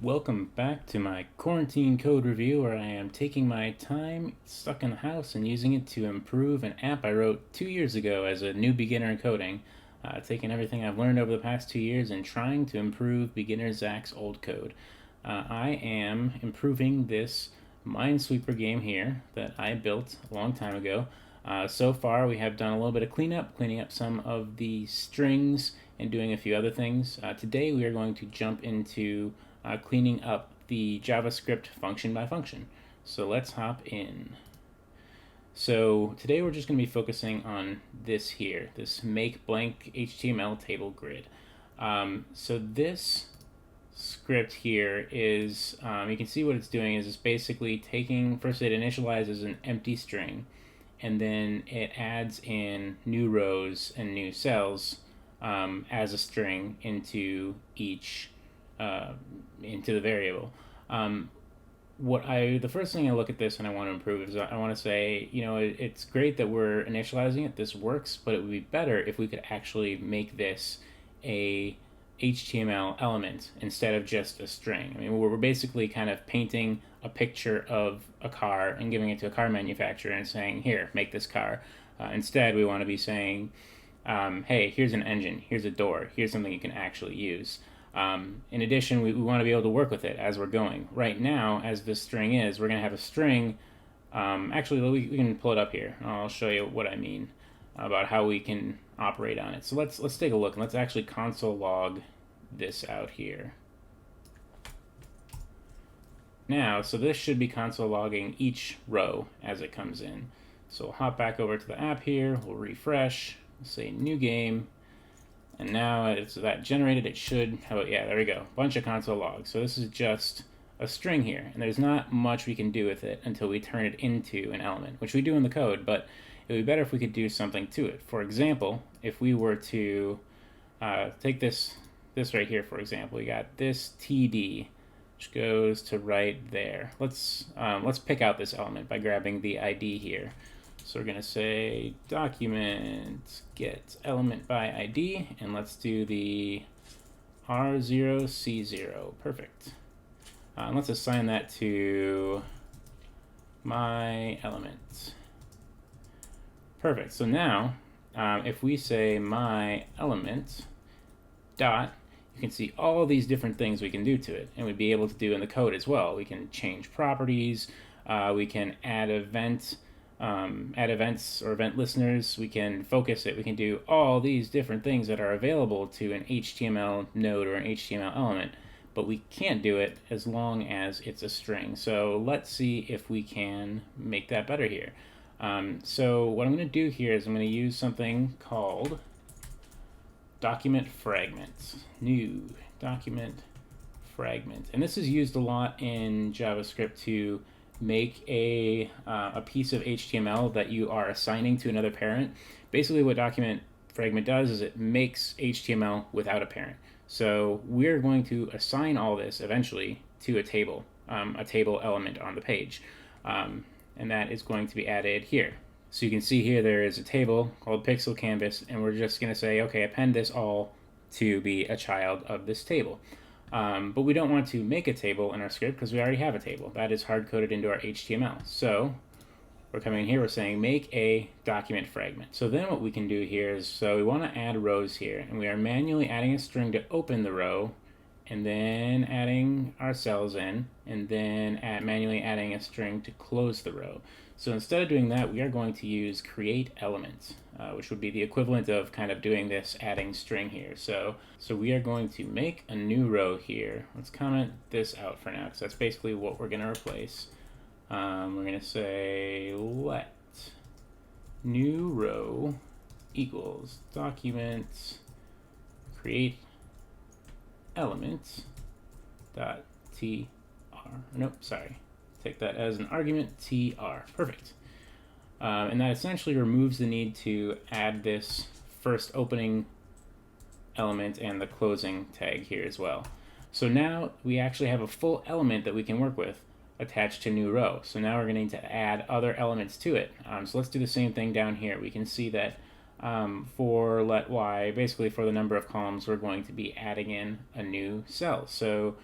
Welcome back to my quarantine code review where I am taking my time stuck in the house and using it to improve an app I wrote 2 years ago as a new beginner in coding, taking everything I've learned over the past 2 years and trying to improve beginner Zach's old code. I am improving this minesweeper game here that I built a long time ago. So far we have done a little bit of cleaning up some of the strings and doing a few other things. Today we are going to jump into cleaning up the JavaScript function by function. So let's hop in. So today we're just going to be focusing on this here, this make blank HTML table grid. So this script here is, you can see what it's doing is it's basically taking, first it initializes an empty string, and then it adds in new rows and new cells as a string into each into the variable. The first thing I look at this and I want to improve is I want to say, it's great that we're initializing it. This works, but it would be better if we could actually make this a HTML element instead of just a string. I mean, we're basically kind of painting a picture of a car and giving it to a car manufacturer and saying, here, make this car. Instead, we want to be saying, hey, here's an engine, here's a door, here's something you can actually use. In addition, we want to be able to work with it as we're going. Right now, as this string is, we're going to have a string. Actually, we can pull it up here. I'll show you what I mean about how we can operate on it. So let's take a look and let's actually console log this out here. Now, so this should be console logging each row as it comes in. So we'll hop back over to the app here. We'll refresh. We'll say new game. And now it's that generated, it should, there we go, bunch of console logs. So this is just a string here, and there's not much we can do with it until we turn it into an element, which we do in the code, but it would be better if we could do something to it. For example, if we were to take this right here, for example, we got this TD, which goes to right there. Let's pick out this element by grabbing the ID here. So we're going to say document get element by ID, and let's do the R0C0. Perfect. And let's assign that to my element. Perfect. So now, if we say my element dot, you can see all these different things we can do to it, and we'd be able to do in the code as well. We can change properties. We can add events or event listeners. We can focus it. We can do all these different things that are available to an HTML node or an HTML element, but we can't do it as long as it's a string. So let's see if we can make that better here. So what I'm going to do here is I'm going to use something called document fragment. New document fragment. And this is used a lot in JavaScript to make a piece of HTML that you are assigning to another parent. Basically what document fragment does is it makes HTML without a parent. So we're going to assign all this eventually to a table element on the page. And that is going to be added here. So you can see here there is a table called pixel canvas, and we're just going to say, okay, append this all to be a child of this table. But we don't want to make a table in our script because we already have a table. That is hard-coded into our HTML. So we're coming in here, we're saying make a document fragment. So then what we can do here is, so we want to add rows here, and we are manually adding a string to open the row, and then adding our cells in, and then manually adding a string to close the row. So instead of doing that, we are going to use create element, which would be the equivalent of kind of doing this adding string here. So we are going to make a new row here. Let's comment this out for now, because that's basically what we're going to replace. We're going to say let new row equals document create element dot tr. Nope, sorry. Take that as an argument, tr. Perfect. And that essentially removes the need to add this first opening element and the closing tag here as well. So now we actually have a full element that we can work with attached to new row. So now we're going to need to add other elements to it. So let's do the same thing down here. We can see that for let y, basically for the number of columns, we're going to be adding in a new cell. So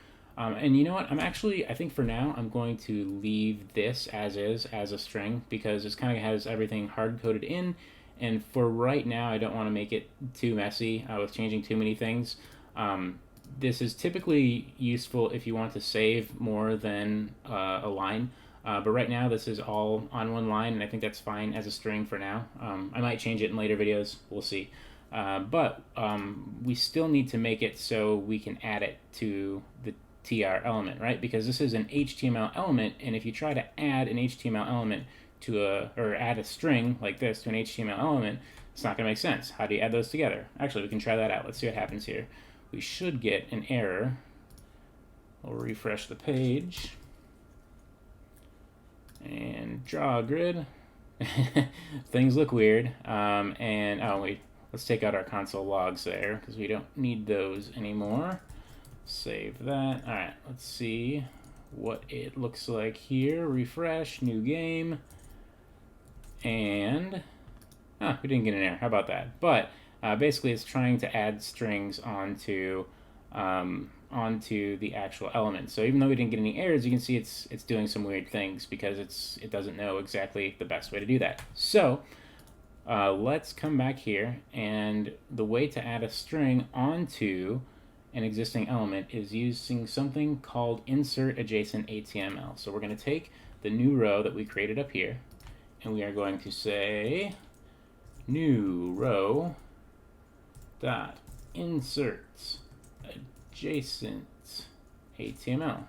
And you know what? I think for now, I'm going to leave this as is, as a string, because this kind of has everything hard-coded in. And for right now, I don't want to make it too messy with changing too many things. This is typically useful if you want to save more than a line. But right now, this is all on one line, and I think that's fine as a string for now. I might change it in later videos. We'll see. But we still need to make it so we can add it to the tr element, right? Because this is an HTML element, and if you try to add an HTML element or add a string like this to an HTML element, it's not going to make sense. How do you add those together? Actually, we can try that out. Let's see what happens here. We should get an error. We'll refresh the page and draw a grid. Things look weird. Let's take out our console logs there because we don't need those anymore. Save that. All right, let's see what it looks like here. Refresh, new game. And we didn't get an error. How about that? But basically, it's trying to add strings onto the actual element. So even though we didn't get any errors, you can see it's doing some weird things because it doesn't know exactly the best way to do that. So let's come back here, and the way to add a string onto an existing element is using something called insert adjacent HTML. So we're going to take the new row that we created up here, and we are going to say new row dot insert adjacent HTML.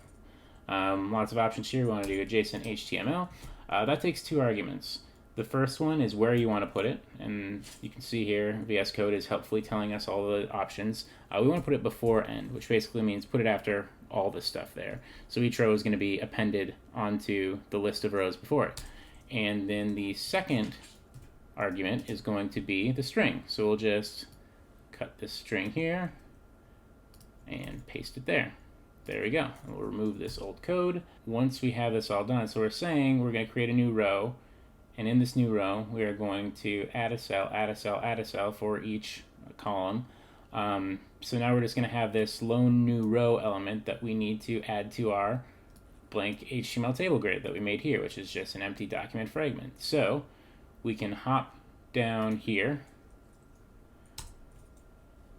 Lots of options here. We want to do adjacent HTML. That takes two arguments. The first one is where you want to put it, and you can see here VS Code is helpfully telling us all the options. We want to put it before end, which basically means put it after all this stuff there. So each row is going to be appended onto the list of rows before it. And then the second argument is going to be the string. So we'll just cut this string here and paste it there. There we go. And we'll remove this old code. Once we have this all done, so we're saying we're going to create a new row. And in this new row, we are going to add a cell, add a cell, add a cell for each column. So now we're just going to have this lone new row element that we need to add to our blank HTML table grid that we made here, which is just an empty document fragment. So we can hop down here,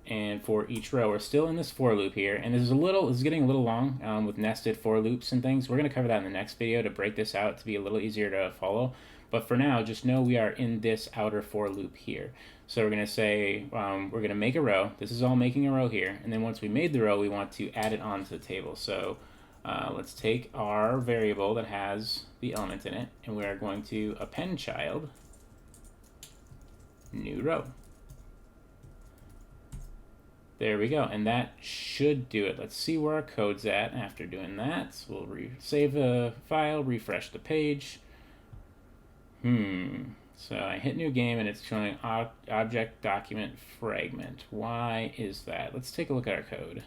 and for each row, we're still in this for loop here, and this is getting a little long with nested for loops and things. We're going to cover that in the next video to break this out to be a little easier to follow. But for now, just know we are in this outer for loop here. So we're going to say, we're going to make a row. This is all making a row here. And then once we made the row, we want to add it onto the table. So let's take our variable that has the element in it, and we are going to append child new row. There we go, and that should do it. Let's see where our code's at after doing that. So we'll save the file, refresh the page. So I hit new game and it's showing object document fragment. Why is that? Let's take a look at our code.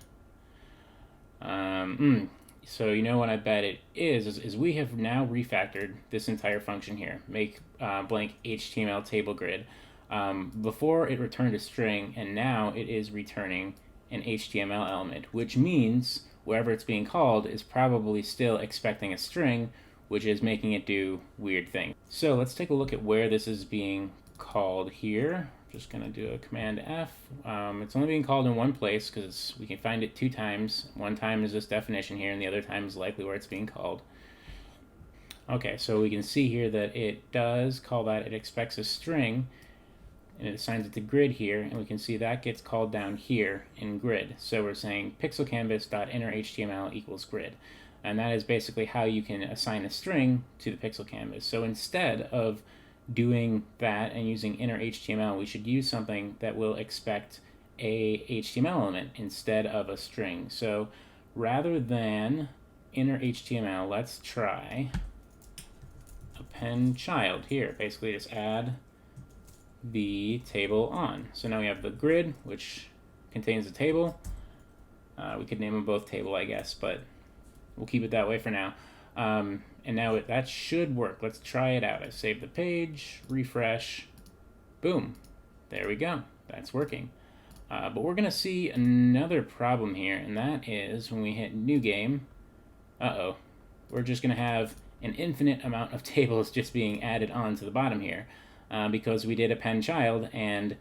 So you know what I bet it is we have now refactored this entire function here. Make blank HTML table grid. Before it returned a string, and now it is returning an HTML element, which means wherever it's being called is probably still expecting a string, which is making it do weird things. So let's take a look at where this is being called here. I'm just going to do a Command F. It's only being called in one place because we can find it two times. One time is this definition here, and the other time is likely where it's being called. Okay, so we can see here that it does call that. It expects a string, and it assigns it to grid here, and we can see that gets called down here in grid. So we're saying pixelcanvas.innerHTML equals grid. And that is basically how you can assign a string to the pixel canvas. So instead of doing that and using inner HTML, we should use something that will expect a HTML element instead of a string. So rather than inner HTML, let's try append child here. Basically just add the table on. So now we have the grid, which contains the table. We could name them both table, I guess, but we'll keep it that way for now. And now that should work. Let's try it out. I save the page, refresh, boom. There we go. That's working. But we're going to see another problem here, and that is when we hit new game, we're just going to have an infinite amount of tables just being added on to the bottom here because we did append child, and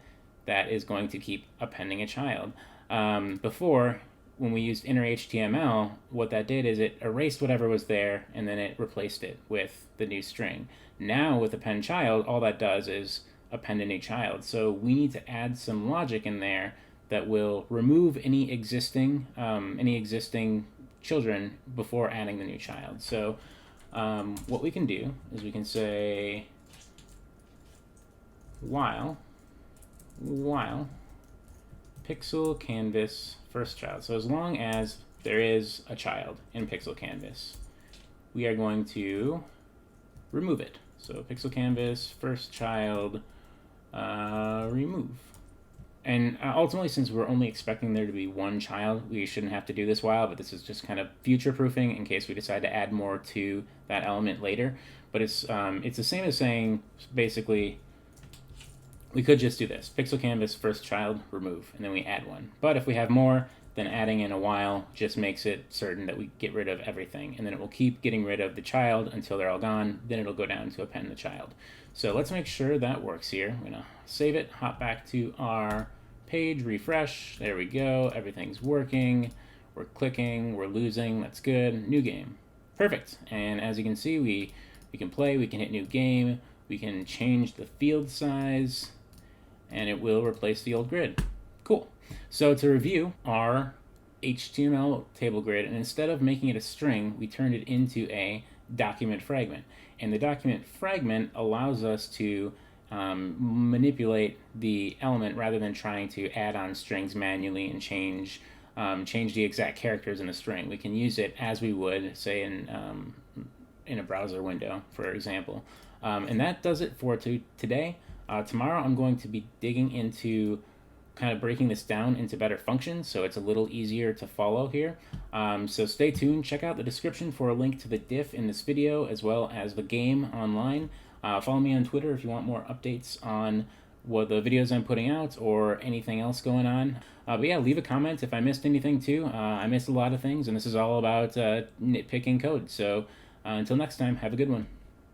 that is going to keep appending a child. Before, when we used inner HTML, what that did is it erased whatever was there and then it replaced it with the new string. Now with append child, all that does is append a new child. So we need to add some logic in there that will remove any existing children before adding the new child. So what we can do is we can say while pixel canvas first child. So as long as there is a child in pixel canvas, we are going to remove it. So pixel canvas first child remove. And ultimately, since we're only expecting there to be one child, we shouldn't have to do this while, but this is just kind of future-proofing in case we decide to add more to that element later. But it's the same as saying, basically, we could just do this. Pixel canvas first child remove, and then we add one. But if we have more, then adding in a while just makes it certain that we get rid of everything. And then it will keep getting rid of the child until they're all gone. Then it'll go down to append the child. So let's make sure that works here. I'm going to save it, hop back to our page, refresh. There we go. Everything's working. We're clicking. We're losing. That's good. New game. Perfect. And as you can see, we can play. We can hit new game. We can change the field size, and it will replace the old grid. Cool. So to review our HTML table grid, and instead of making it a string, we turned it into a document fragment. And the document fragment allows us to manipulate the element rather than trying to add on strings manually and change the exact characters in the string. We can use it as we would, say, in a browser window, for example. And that does it for today. Tomorrow I'm going to be digging into kind of breaking this down into better functions so it's a little easier to follow here. So stay tuned. Check out the description for a link to the diff in this video as well as the game online. Follow me on Twitter if you want more updates on what the videos I'm putting out or anything else going on. But yeah, leave a comment if I missed anything too. I missed a lot of things, and this is all about nitpicking code. So until next time, have a good one.